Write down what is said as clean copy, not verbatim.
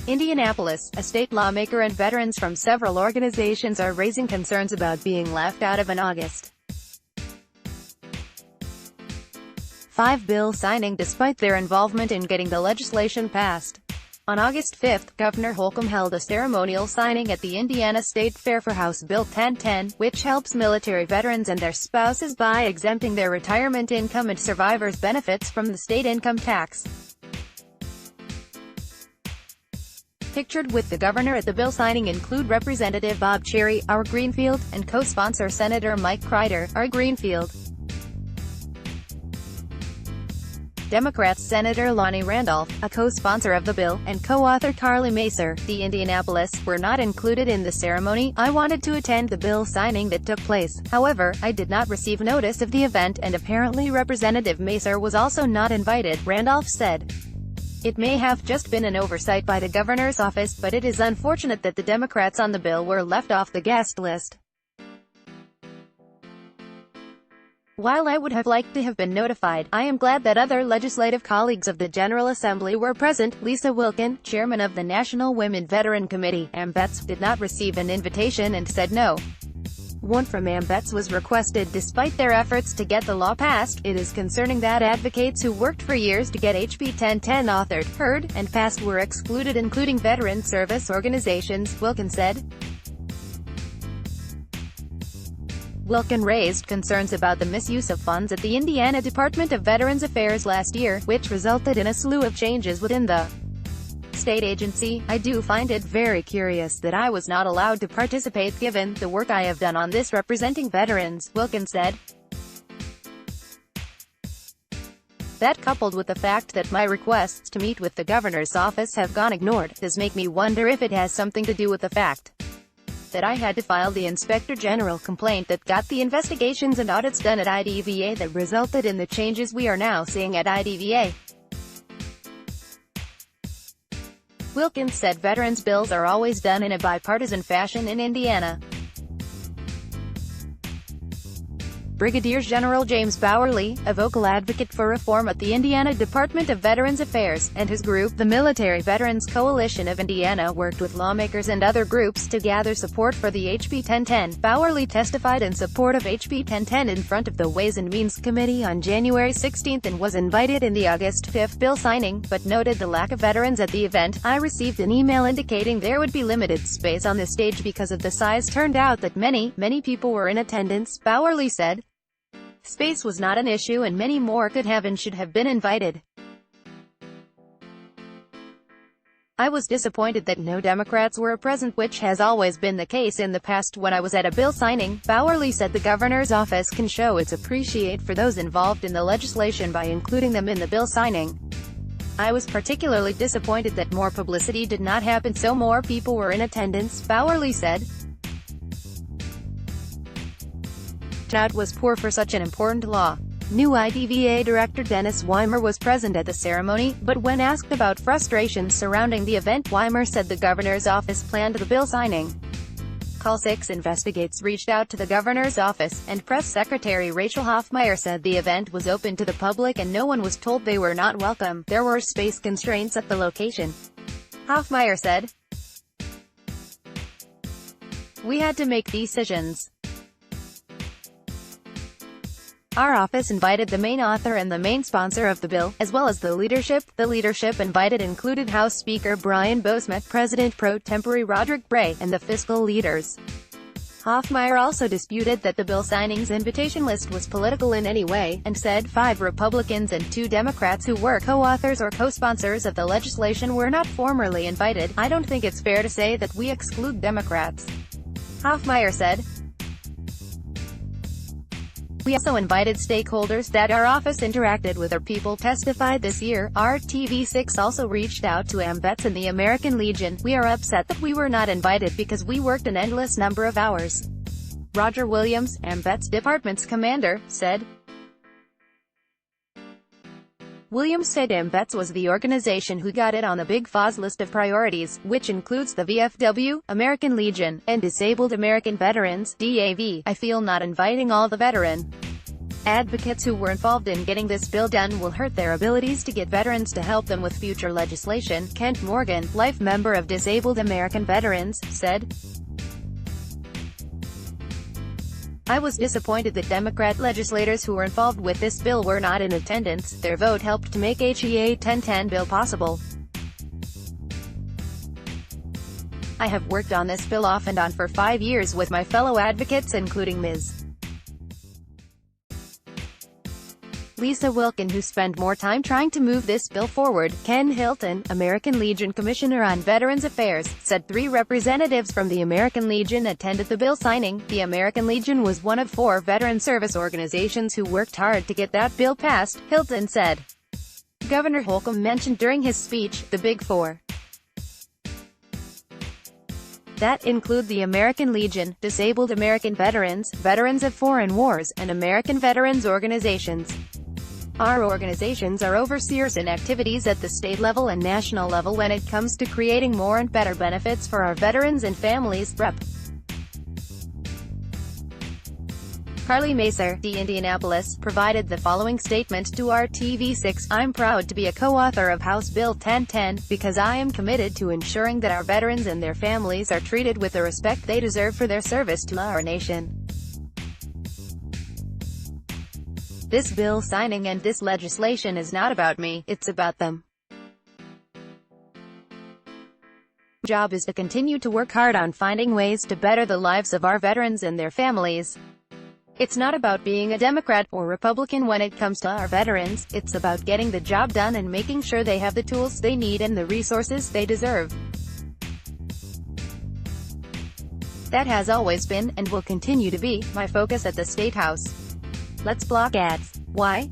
Indianapolis, a state lawmaker and veterans from several organizations are raising concerns about being left out of an August 5 bill signing despite their involvement in getting the legislation passed. On August 5, Governor Holcomb held a ceremonial signing at the Indiana State Fair for House Bill 1010, which helps military veterans and their spouses by exempting their retirement income and survivors' benefits from the state income tax. Pictured with the governor at the bill signing include Representative Bob Cherry, R. Greenfield, and co-sponsor Senator Mike Crider, R. Greenfield. Democrats Senator Lonnie Randolph, a co-sponsor of the bill, and co-author Carly Macer, the Indianapolis, were not included in the ceremony. I wanted to attend the bill signing that took place. However, I did not receive notice of the event, and apparently Representative Macer was also not invited, Randolph said. It may have just been an oversight by the governor's office, but it is unfortunate that the Democrats on the bill were left off the guest list. While I would have liked to have been notified, I am glad that other legislative colleagues of the General Assembly were present. Lisa Wilkin, chairman of the National Women Veteran Committee, AMVETS, did not receive an invitation and said no. One from AMVETS was requested despite their efforts to get the law passed. It is concerning that advocates who worked for years to get HB 1010 authored, heard, and passed were excluded, including veteran service organizations, Wilkin said. Wilkin raised concerns about the misuse of funds at the Indiana Department of Veterans Affairs last year, which resulted in a slew of changes within the state agency. I do find it very curious that I was not allowed to participate given the work I have done on this representing veterans, Wilkin said. That, coupled with the fact that my requests to meet with the governor's office have gone ignored, does make me wonder if it has something to do with the fact that I had to file the Inspector General complaint that got the investigations and audits done at IDVA that resulted in the changes we are now seeing at IDVA. Wilkins said veterans' bills are always done in a bipartisan fashion in Indiana. Brigadier General James Bowerly, a vocal advocate for reform at the Indiana Department of Veterans Affairs, and his group, the Military Veterans Coalition of Indiana, worked with lawmakers and other groups to gather support for the HB 1010. Bowerly testified in support of HB 1010 in front of the Ways and Means Committee on January 16 and was invited in the August 5 bill signing, but noted the lack of veterans at the event. I received an email indicating there would be limited space on the stage because of the size. Turned out that many people were in attendance, Bowerly said. Space was not an issue and many more could have and should have been invited. I was disappointed that no Democrats were present, which has always been the case in the past when I was at a bill signing. Bowerly said the governor's office can show its appreciation for those involved in the legislation by including them in the bill signing. I was particularly disappointed that more publicity did not happen so more people were in attendance, Bowerly said. Turnout was poor for such an important law. New IDVA Director Dennis Weimer was present at the ceremony, but when asked about frustrations surrounding the event, Weimer said the governor's office planned the bill signing. Call 6 Investigates reached out to the governor's office, and Press Secretary Rachel Hoffmeyer said the event was open to the public and no one was told they were not welcome. There were space constraints at the location. Hoffmeyer said, "We had to make decisions. Our office invited the main author and the main sponsor of the bill, as well as the leadership. The leadership invited included House Speaker Brian Boesma, President pro tempore Roderick Bray, and the fiscal leaders." Hoffmeyer also disputed that the bill signing's invitation list was political in any way, and said 5 Republicans and 2 Democrats who were co-authors or co-sponsors of the legislation were not formally invited. I don't think it's fair to say that we exclude Democrats, Hoffmeyer said. We also invited stakeholders that our office interacted with. Our people testified this year. RTV6 also reached out to AMVETS and the American Legion. We are upset that we were not invited because we worked an endless number of hours. Roger Williams, AMVETS department's commander, said. Williams said AMVETS was the organization who got it on the Big Foz list of priorities, which includes the VFW, American Legion, and Disabled American Veterans, DAV. I feel not inviting all the veteran Advocates who were involved in getting this bill done will hurt their abilities to get veterans to help them with future legislation, Kent Morgan, life member of Disabled American Veterans, said. I was disappointed that Democrat legislators who were involved with this bill were not in attendance. Their vote helped to make HE 1010 bill possible. I have worked on this bill off and on for 5 years with my fellow advocates including Ms. Lisa Wilkin, who spent more time trying to move this bill forward. Ken Hilton, American Legion Commissioner on Veterans Affairs, said 3 representatives from the American Legion attended the bill signing. The American Legion was one of 4 veteran service organizations who worked hard to get that bill passed, Hilton said. Governor Holcomb mentioned during his speech, the Big Four. That include the American Legion, Disabled American Veterans, Veterans of Foreign Wars, and American Veterans Organizations. Our organizations are overseers in activities at the state level and national level when it comes to creating more and better benefits for our veterans and families, Rep. Carly Macer, the Indianapolis, provided the following statement to RTV6. I'm proud to be a co-author of House Bill 1010, because I am committed to ensuring that our veterans and their families are treated with the respect they deserve for their service to our nation. This bill signing and this legislation is not about me, it's about them. Our job is to continue to work hard on finding ways to better the lives of our veterans and their families. It's not about being a Democrat or Republican when it comes to our veterans, it's about getting the job done and making sure they have the tools they need and the resources they deserve. That has always been, and will continue to be, my focus at the State House. Let's block ads. Why?